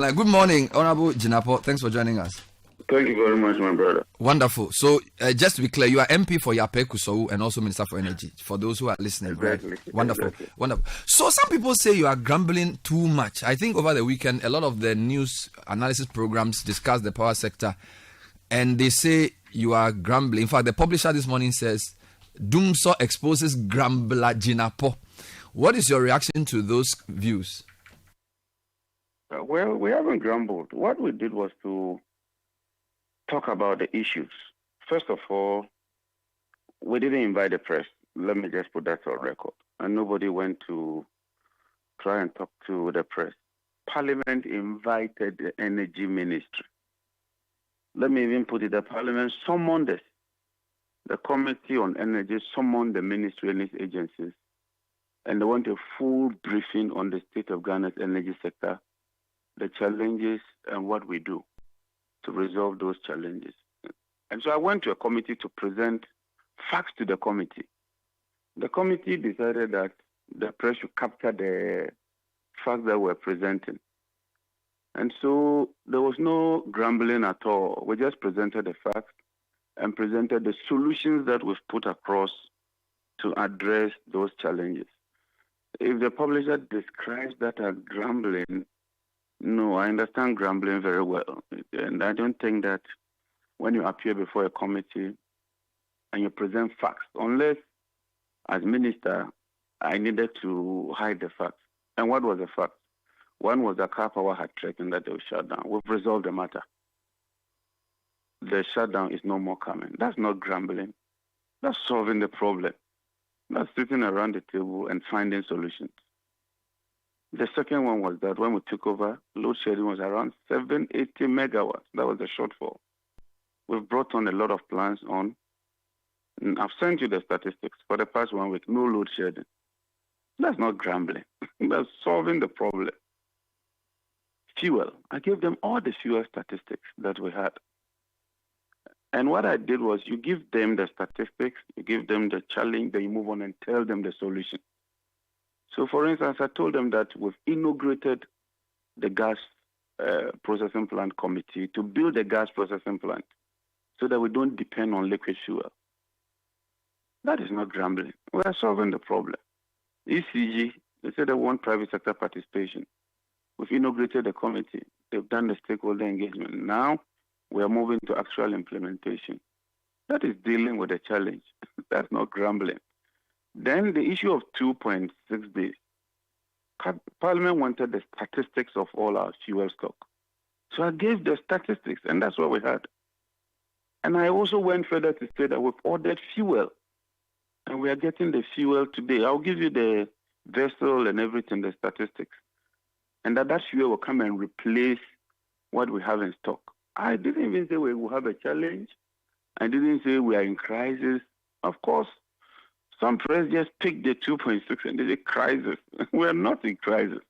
Good morning, Honorable Jinapor. Thanks for joining us. Thank you very much, my brother. Wonderful. So, just to be clear, you are MP for Yape Kusou and also Minister for Energy, for those who are listening, Exactly. right? Wonderful. Exactly. Wonderful. So, some people say you are grumbling too much. I think over the weekend, a lot of the news analysis programs discuss the power sector, and they say you are grumbling. In fact, the publisher this morning says, DUMSOR exposes grumbler Jinapor. What is your reaction to those views? Well, we haven't grumbled. What we did was to talk about the issues. First of all, we didn't invite the press. Let me just put that on record. And nobody went to try and talk to the press. Parliament invited the Energy Ministry. Let me even put it that Parliament summoned us. The Committee on Energy summoned the ministry and its agencies, and they want a full briefing on the state of Ghana's energy sector, the challenges, and what we do to resolve those challenges. And so I went to a committee to present facts to the committee. The committee decided that the press should capture the facts that we're presenting. And so there was no grumbling at all. We just presented the facts and presented the solutions that we've put across to address those challenges. If the publisher describes that as grumbling, no, I understand grumbling very well. And I don't think that when you appear before a committee and you present facts, unless as minister, I needed to hide the facts. And what was the fact? One was that Car Power had threatened that they would shut down. We've resolved the matter. The shutdown is no more coming. That's not grumbling. That's solving the problem. That's sitting around the table and finding solutions. The second one was that when we took over, load shedding was around 780 megawatts. That was the shortfall. We've brought on a lot of plants on. And I've sent you the statistics. For the past 1 week, no load shedding. That's not grumbling. That's solving the problem. Fuel. I gave them all the fuel statistics that we had. And what I did was you give them the statistics, you give them the challenge, then you move on and tell them the solution. So, for instance, I told them that we've inaugurated the gas processing plant committee to build a gas processing plant so that we don't depend on liquid fuel. That is not grumbling. We are solving the problem. ECG, they said they want private sector participation. We've inaugurated the committee. They've done the stakeholder engagement. Now, we are moving to actual implementation. That is dealing with a challenge. That's not grumbling. Then the issue of 2.6 days. Parliament wanted the statistics of all our fuel stock. So I gave the statistics, and that's what we had. And I also went further to say that we've ordered fuel, and we are getting the fuel today. I'll give you the vessel and everything, the statistics. And that fuel will come and replace what we have in stock. I didn't even say we will have a challenge. I didn't say we are in crisis. Of course, some press just picked the 2.6 and they say crisis. We are not in crisis.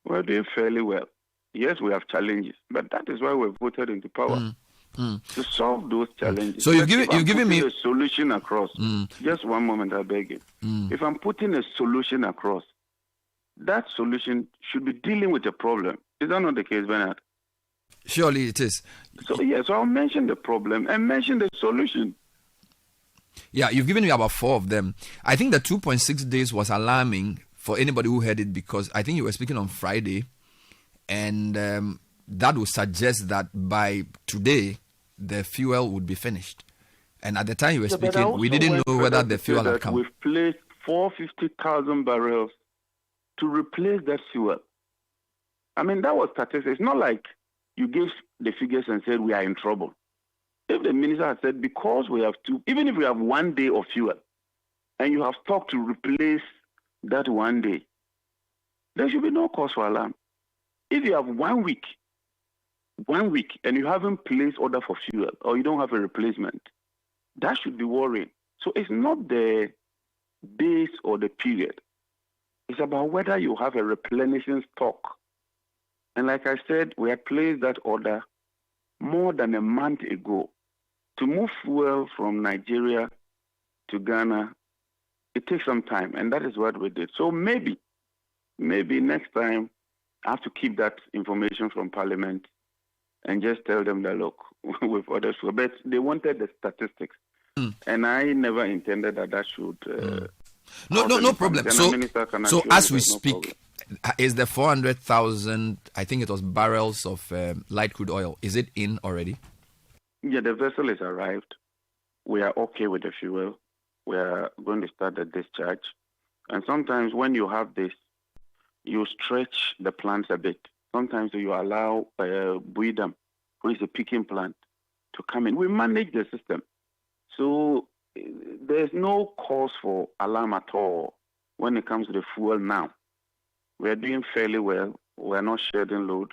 We're doing fairly well. Yes, we have challenges, but that is why we voted into power. To solve those challenges. So you've given me a solution across. Just one moment, I beg you. If I'm putting a solution across, that solution should be dealing with a problem. Is that not the case, Bernard? Surely it is. So I'll mention the problem and mention the solution. Yeah, you've given me about 4 of them. I think the 2.6 days was alarming for anybody who heard it because I think you were speaking on Friday, and that would suggest that by today the fuel would be finished. And at the time you were speaking, we didn't know whether the fuel had come. We've placed 450,000 barrels to replace that fuel. I mean, that was statistics. It's not like you gave the figures and said we are in trouble. If the minister had said, because we have even if we have 1 day of fuel, and you have stock to replace that 1 day, there should be no cause for alarm. If you have 1 week, and you haven't placed order for fuel, or you don't have a replacement, that should be worrying. So it's not the days or the period. It's about whether you have a replenishing stock. And like I said, we had placed that order more than a month ago. To move fuel from Nigeria to Ghana, it takes some time, and that is what we did. So maybe next time I have to keep that information from Parliament and just tell them that, look, we've ordered fuel. But they wanted the statistics. And I never intended that should... No problem. So as we speak, is the 400,000, I think it was barrels of light crude oil, is it in already? Yeah, the vessel has arrived. We are okay with the fuel. We are going to start the discharge. And sometimes when you have this, you stretch the plants a bit. Sometimes you allow Buidam, who is a picking plant, to come in. We manage the system. So there's no cause for alarm at all when it comes to the fuel now. We are doing fairly well. We are not shedding load.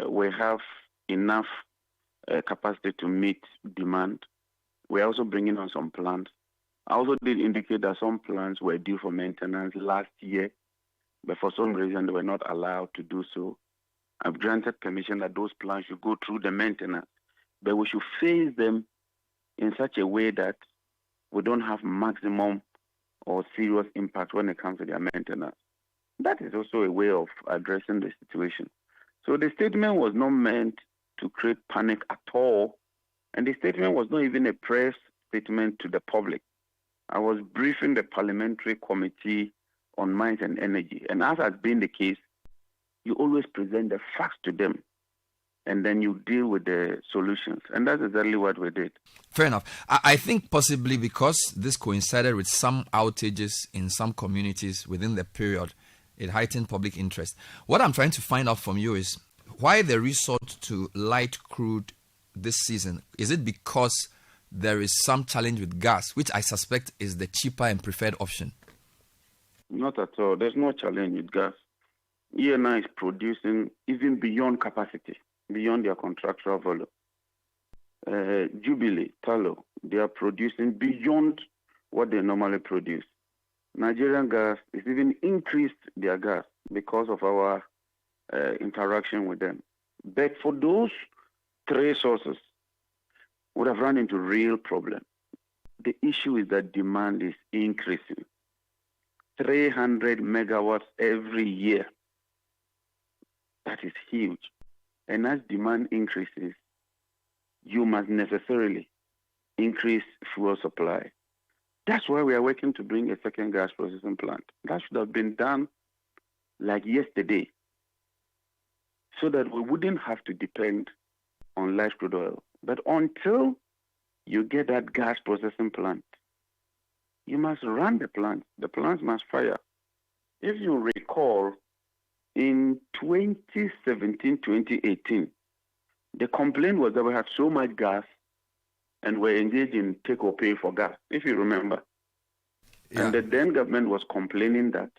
We have enough capacity to meet demand. We're also bringing on some plants. I also did indicate that some plants were due for maintenance last year, but for some reason they were not allowed to do so. I've granted permission that those plants should go through the maintenance, but we should phase them in such a way that we don't have maximum or serious impact when it comes to their maintenance. That is also a way of addressing the situation. So the statement was not meant to create panic at all, and the statement was not even a press statement to the public. I was briefing the Parliamentary Committee on Mines and Energy, and as has been the case, you always present the facts to them, and then you deal with the solutions. And that's exactly what we did. Fair enough. I think possibly because this coincided with some outages in some communities within the period, it heightened public interest. What I'm trying to find out from you is why the resort to light crude this season. Is it because there is some challenge with gas, which I suspect is the cheaper and preferred option? Not at all. There's no challenge with gas. ENI is producing even beyond capacity, beyond their contractual volume. Jubilee, Tallow, they are producing beyond what they normally produce. Nigerian Gas has even increased their gas because of our interaction with them. But for those three sources, would have run into real problem. The issue is that demand is increasing. 300 megawatts every year. That is huge. And as demand increases, you must necessarily increase fuel supply. That's why we are working to bring a second gas processing plant. That should have been done like yesterday, so that we wouldn't have to depend on light crude oil. But until you get that gas processing plant, you must run the plant. The plant must fire. If you recall, in 2017, 2018, the complaint was that we had so much gas and were engaged in take or pay for gas, if you remember. Yeah. And the then government was complaining that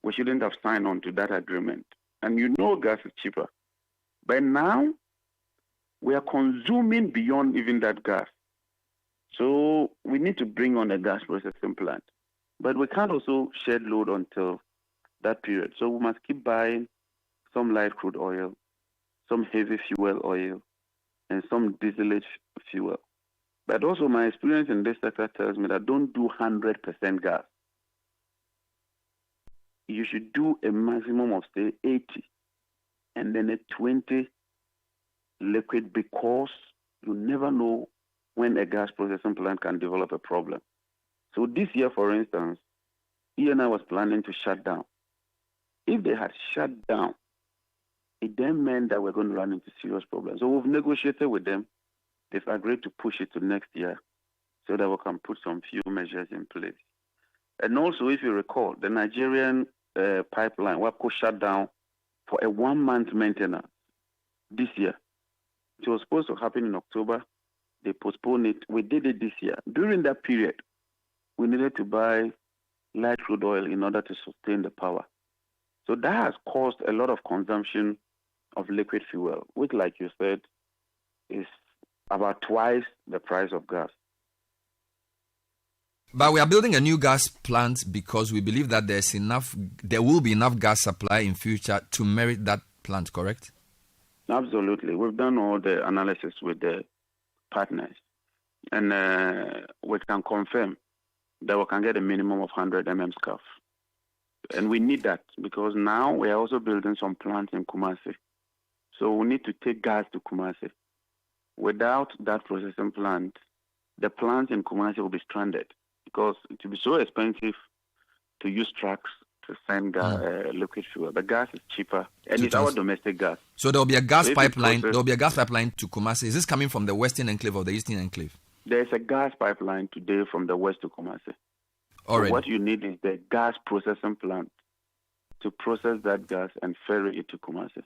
we shouldn't have signed on to that agreement. And you know gas is cheaper. But now, we are consuming beyond even that gas. So we need to bring on a gas processing plant. But we can't also shed load until that period. So we must keep buying some light crude oil, some heavy fuel oil, and some distillate fuel. But also my experience in this sector tells me that don't do 100% gas. You should do a maximum of, say, 80, and then a 20 liquid, because you never know when a gas processing plant can develop a problem. So this year, for instance, ENI was planning to shut down. If they had shut down, it then meant that we're going to run into serious problems. So we've negotiated with them. They've agreed to push it to next year so that we can put some few measures in place. And also, if you recall, the Nigerian pipeline, WAPCO, shut down for a 1-month maintenance this year. It was supposed to happen in October. They postponed it. We did it this year. During that period, we needed to buy light crude oil in order to sustain the power. So that has caused a lot of consumption of liquid fuel, which, like you said, is about twice the price of gas. But we are building a new gas plant because we believe that there will be enough gas supply in future to merit that plant, correct? Absolutely. We've done all the analysis with the partners, and we can confirm that we can get a minimum of 100 mm SCF And we need that because now we are also building some plants in Kumasi. So we need to take gas to Kumasi. Without that processing plant, the plants in Kumasi will be stranded because it will be so expensive to use trucks to send liquid fuel. The gas is cheaper, and it's our domestic gas. So there will be a gas pipeline. There will be a gas pipeline to Kumasi. Is this coming from the Western Enclave or the Eastern Enclave? There's a gas pipeline today from the west to Kumasi. All right. So what you need is the gas processing plant to process that gas and ferry it to Kumasi.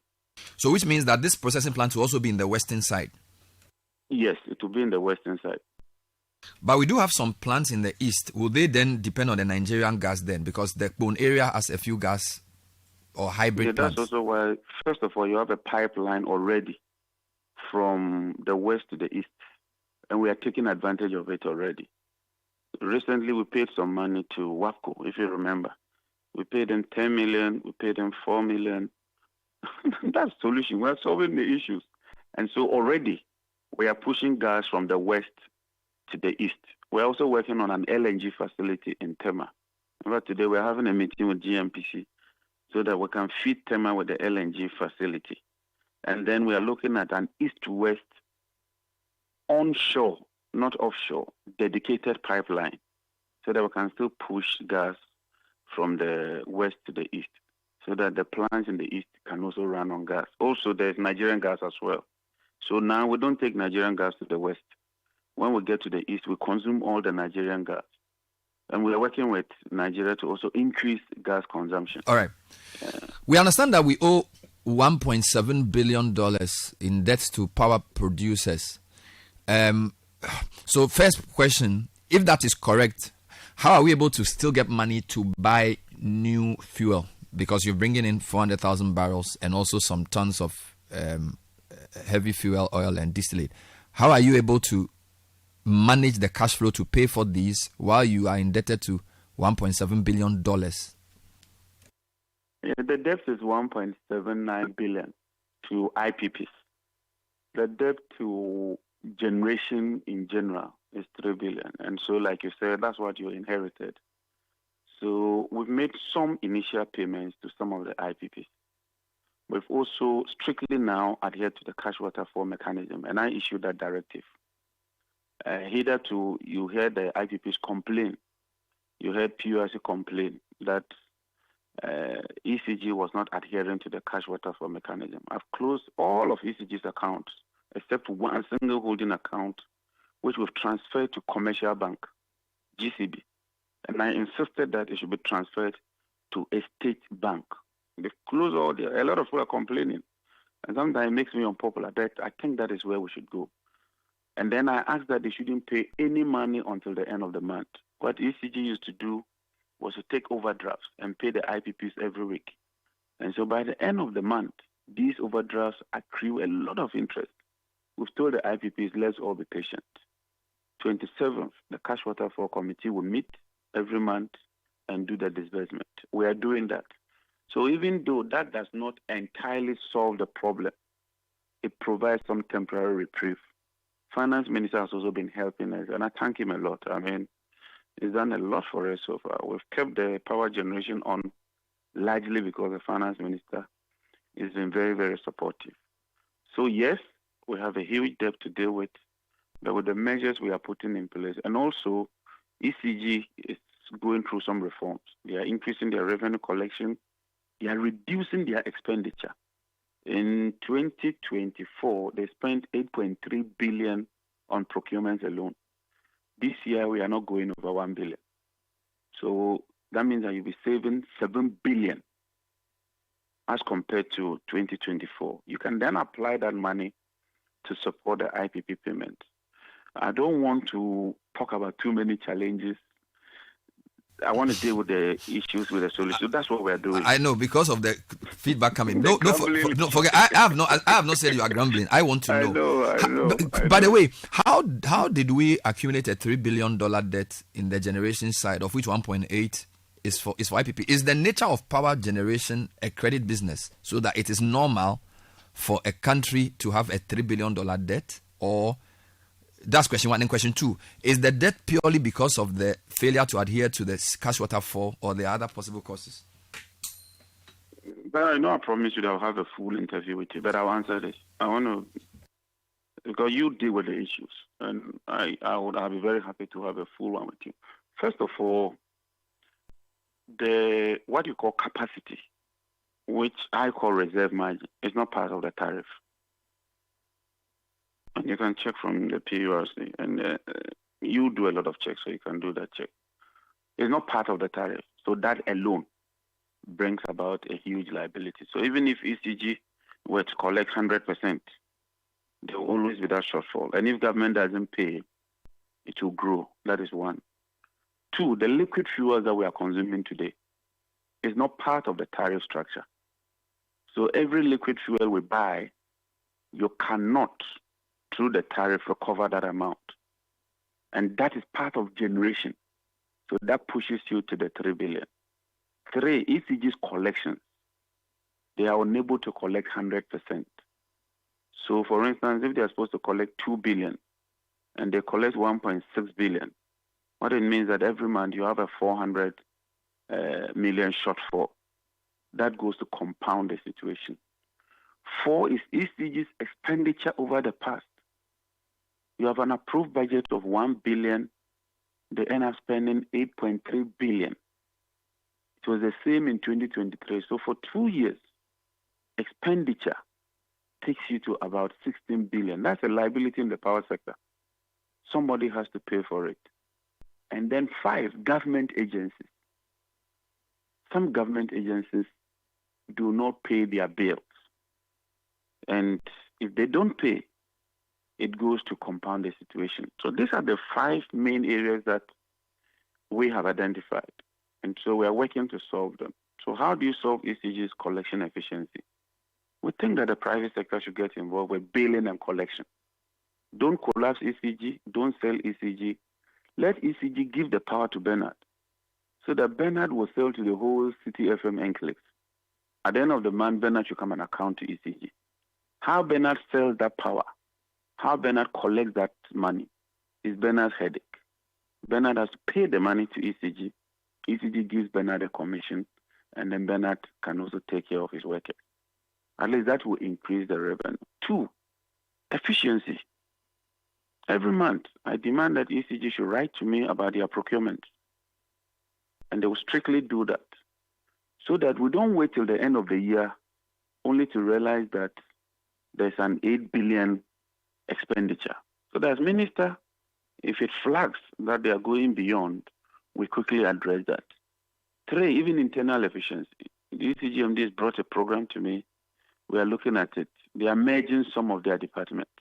So which means that this processing plant will also be in the western side? Yes, it will be in the western side. But we do have some plants in the east. Will they then depend on the Nigerian gas then? Because the Bone area has a few gas or hybrid plants. That's also why, first of all, you have a pipeline already from the west to the east. And we are taking advantage of it already. Recently, we paid some money to WAPCO, if you remember. We paid them 10 million, we paid them 4 million. That's the solution. We're solving the issues. And so already, we are pushing gas from the west to the east. We're also working on an LNG facility in Tema. Remember, today we're having a meeting with GMPC so that we can feed Tema with the LNG facility. And then we are looking at an east-west onshore, not offshore, dedicated pipeline so that we can still push gas from the west to the east so that the plants in the east can also run on gas. Also, there's Nigerian gas as well. So now we don't take Nigerian gas to the west. When we get to the east, we consume all the Nigerian gas. And we are working with Nigeria to also increase gas consumption. All right. We understand that we owe $1.7 billion in debt to power producers. So first question, if that is correct, how are we able to still get money to buy new fuel? Because you're bringing in 400,000 barrels and also some tons of heavy fuel oil and distillate. How are you able to manage the cash flow to pay for these while you are indebted to $1.7 billion? Yeah, the debt is 1.79 billion to IPPs. The debt to generation in general is 3 billion. And so, like you said, that's what you inherited. So we've made some initial payments to some of the IPPs. We've also strictly now adhered to the cash waterfall mechanism, and I issued that directive. Hitherto, you heard the IPPs complain. You heard PURC complain that ECG was not adhering to the cash waterfall mechanism. I've closed all of ECG's accounts except one single holding account, which we've transferred to Commercial Bank, GCB. And I insisted that it should be transferred to a state bank. They've closed all there. A lot of people are complaining. And sometimes it makes me unpopular, but I think that is where we should go. And then I asked that they shouldn't pay any money until the end of the month. What ECG used to do was to take overdrafts and pay the IPPs every week. And so by the end of the month, these overdrafts accrue a lot of interest. We've told the IPPs, let's all be patient. 27th, the Cash Waterfall Committee will meet every month and do the disbursement. We are doing that. So even though that does not entirely solve the problem, it provides some temporary reprieve. Finance Minister has also been helping us, and I thank him a lot. I mean, he's done a lot for us so far. We've kept the power generation on largely because the Finance Minister has been very, very supportive. So yes, we have a huge debt to deal with, but with the measures we are putting in place, and also ECG is going through some reforms. They are increasing their revenue collection. They are reducing their expenditure. In 2024, they spent 8.3 billion on procurement alone. This year, we are not going over 1 billion. So that means that you'll be saving 7 billion as compared to 2024. You can then apply that money to support the IPP payment. I don't want to talk about too many challenges. I want to deal with the issues with the solution. That's what we're doing. I know, because of the feedback coming. No, forget. I have not said you are grumbling. I want to know. I know. By the way, how did we accumulate a $3 billion debt in the generation side, of which 1.8 is for IPP? Is the nature of power generation a credit business, so that it is normal for a country to have a $3 billion debt? Or that's question one. And question two, is the debt purely because of the failure to adhere to the cash waterfall, or the other possible causes? But I know I promised you that I'll have a full interview with you, but I'll answer this. I want to, because you deal with the issues, and I'll be very happy to have a full one with you. First of all, what you call capacity, which I call reserve margin, is not part of the tariff. And you can check from the PURC, and you do a lot of checks, so you can do that check. It's not part of the tariff, so that alone brings about a huge liability. So even if ECG were to collect 100%, there will always be that shortfall. And if government doesn't pay, it will grow. That is one. Two, the liquid fuels that we are consuming today is not part of the tariff structure. So every liquid fuel we buy, you cannot, through the tariff, recover that amount. And that is part of generation. So that pushes you to the 3 billion. Three, ECG's collections, they are unable to collect 100%. So for instance, if they are supposed to collect 2 billion and they collect 1.6 billion, what it means that every month you have a 400 million shortfall. That goes to compound the situation. Four is ECG's expenditure over the past. You have an approved budget of 1 billion. They end up spending 8.3 billion. It was the same in 2023. So for 2 years, expenditure takes you to about 16 billion. That's a liability in the power sector. Somebody has to pay for it. And then 5, government agencies. Some government agencies do not pay their bills. And if they don't pay, it goes to compound the situation. So these are the 5 main areas that we have identified. And so we are working to solve them. So how do you solve ECG's collection efficiency? We think that the private sector should get involved with billing and collection. Don't collapse ECG. Don't sell ECG. Let ECG give the power to Bernard, so that Bernard will sell to the whole City FM enclaves. At the end of the month, Bernard should come and account to ECG. How Bernard sells that power, how Bernard collects that money, is Bernard's headache. Bernard has to pay the money to ECG. ECG gives Bernard a commission, and then Bernard can also take care of his workers. At least that will increase the revenue. 2, efficiency. Every month, I demand that ECG should write to me about their procurement. And they will strictly do that, so that we don't wait till the end of the year only to realize that there's an 8 billion expenditure. So that as minister, if it flags that they are going beyond, we quickly address that. 3, even internal efficiency. The ECGMD has brought a program to me. We are looking at it. They are merging some of their departments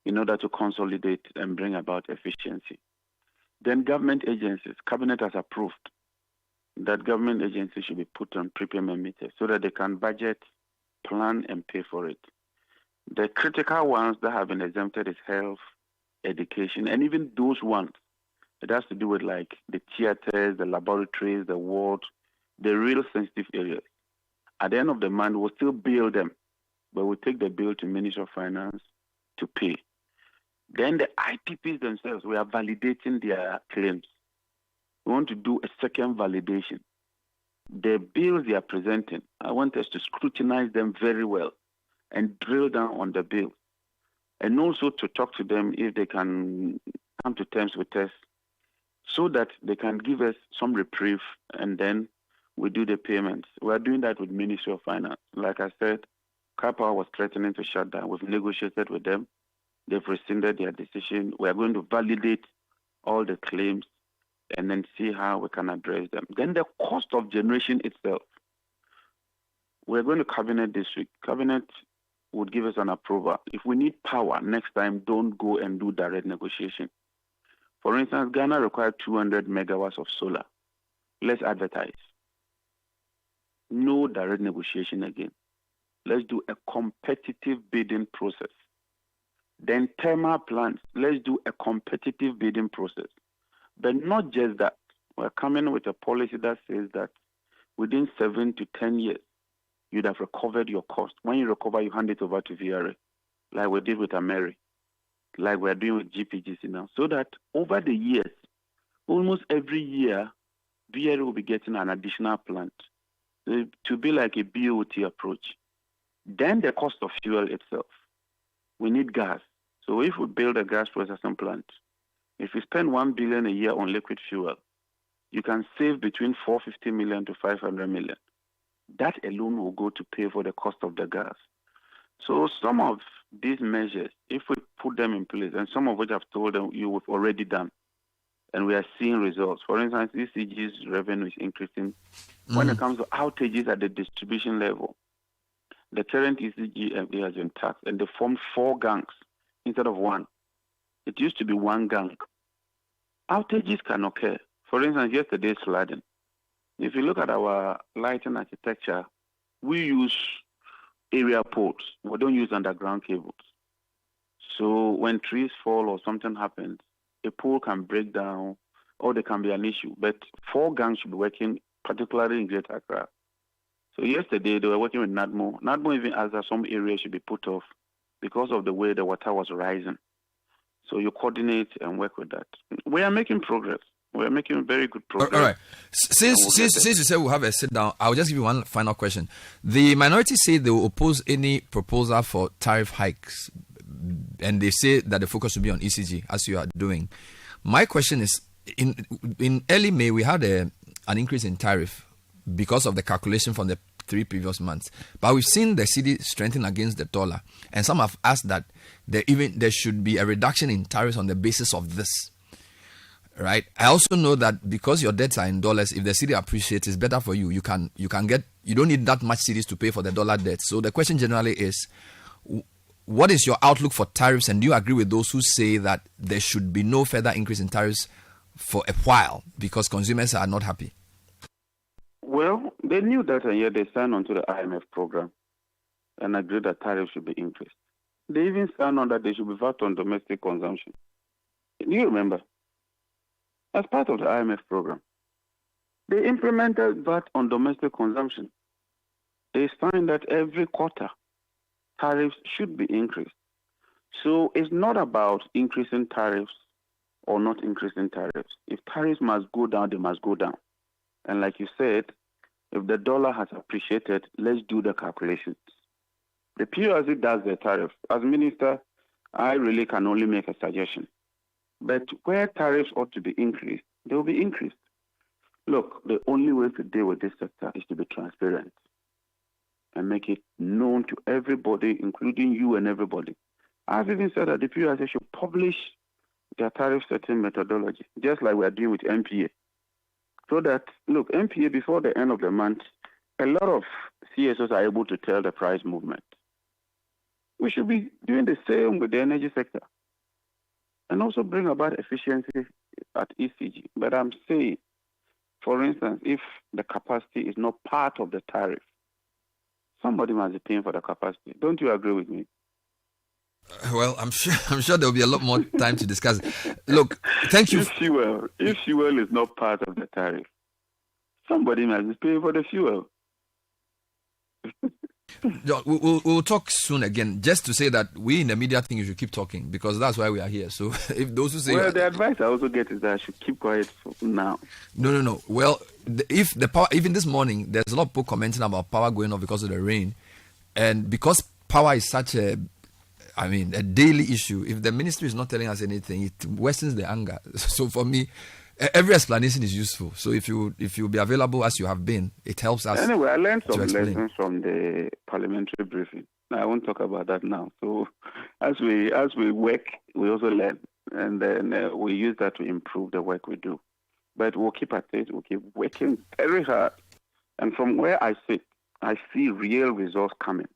in order to consolidate and bring about efficiency. Then government agencies, Cabinet has approved that government agencies should be put on prepayment meters so that they can budget, plan, and pay for it. The critical ones that have been exempted is health, education, and even those ones, it has to do with like the theaters, the laboratories, the wards, the real sensitive areas. At the end of the month, we'll still bill them, but we'll take the bill to Ministry of Finance to pay. Then the IPPs themselves, we are validating their claims. We want to do a second validation. The bills they are presenting, I want us to scrutinize them very well and drill down on the bills. And also to talk to them if they can come to terms with us so that they can give us some reprieve and then we do the payments. We are doing that with Ministry of Finance. Like I said, Kapa was threatening to shut down. We've negotiated with them. They've rescinded their decision. We are going to validate all the claims and then see how we can address them. Then the cost of generation itself. We're going to Cabinet this week. Cabinet would give us an approval. If we need power next time, don't go and do direct negotiation. For instance, Ghana requires 200 megawatts of solar. Let's advertise. No direct negotiation again. Let's do a competitive bidding process. Then thermal plants, let's do a competitive bidding process. But not just that. We're coming with a policy that says that within 7 to 10 years, you'd have recovered your cost. When you recover, you hand it over to VRA, like we did with Ameri, like we're doing with GPGC now. So that over the years, almost every year, VRA will be getting an additional plant. to be like a BOT approach. Then the cost of fuel itself. We need gas. So if we build a gas processing plant, if we spend $1 billion a year on liquid fuel, you can save between 450 million to 500 million. That alone will go to pay for the cost of the gas. So some of these measures, if we put them in place, and some of which I've told them you have already done, and we are seeing results. For instance, ECG's revenue is increasing. When it comes to outages at the distribution level, the current ECG has been taxed, and they formed 4 gangs instead of 1. It used to be 1 gang. Outages can occur. For instance, yesterday's flooding. If you look at our lighting architecture, we use area poles. We don't use underground cables. So when trees fall or something happens, a pole can break down or there can be an issue. But 4 gangs should be working, particularly in Greater Accra. So yesterday they were working with NADMO. NADMO even asked that some areas should be put off because of the way the water was rising. So you coordinate and work with that. We are making progress. We are making very good progress. All right. Since you said we'll have a sit down, I'll just give you one final question. The minority say they will oppose any proposal for tariff hikes, and they say that the focus will be on ECG, as you are doing. My question is, in early May, we had an increase in tariff because of the calculation from the 3 previous months. But we've seen the cedi strengthen against the dollar, and some have asked that there should be a reduction in tariffs on the basis of this. Right. I also know that because your debts are in dollars, if the cedi appreciates, it's better for you. You don't need that much cedis to pay for the dollar debt. So the question generally is, what is your outlook for tariffs, and do you agree with those who say that there should be no further increase in tariffs for a while because consumers are not happy? Well, they knew that, and yet they signed on to the IMF program and agreed that tariffs should be increased. They even signed on that they should be VAT on domestic consumption. Do you remember? As part of the IMF program, they implemented VAT on domestic consumption. They signed that every quarter tariffs should be increased. So it's not about increasing tariffs or not increasing tariffs. If tariffs must go down, they must go down. And like you said, if the dollar has appreciated, let's do the calculations. The PRC does the tariff. As minister, I really can only make a suggestion. But where tariffs ought to be increased, they will be increased. Look, the only way to deal with this sector is to be transparent and make it known to everybody, including you and everybody. I've even said that the PRC should publish their tariff setting methodology, just like we're doing with MPA. So that, look, MPA, before the end of the month, a lot of CSOs are able to tell the price movement. We should be doing the same with the energy sector and also bring about efficiency at ECG. But I'm saying, for instance, if the capacity is not part of the tariff, somebody must be paying for the capacity. Don't you agree with me? Well, I'm sure there will be a lot more time to discuss. Look, thank you. If fuel is not part of the tariff, somebody must be paying for the fuel. We'll talk soon again. Just to say that we in the media think you should keep talking because that's why we are here. So if those who say, well, the advice I also get is that I should keep quiet for now. No. Well, if the power, even this morning, there's a lot of people commenting about power going off because of the rain, and because power is such a daily issue. If the ministry is not telling us anything, it worsens the anger. So for me, every explanation is useful. So if you be available as you have been, it helps us. Anyway, I learned some lessons from the parliamentary briefing. I won't talk about that now. So as we work, we also learn, and then we use that to improve the work we do. But we'll keep at it. We'll keep working very hard. And from where I sit, I see real results coming,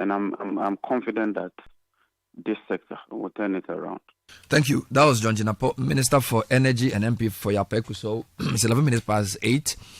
and I'm confident that this sector will turn it around. Thank you. That was John Jinapor, Minister for Energy and MP for Yapekuso. It's 11 minutes past 8.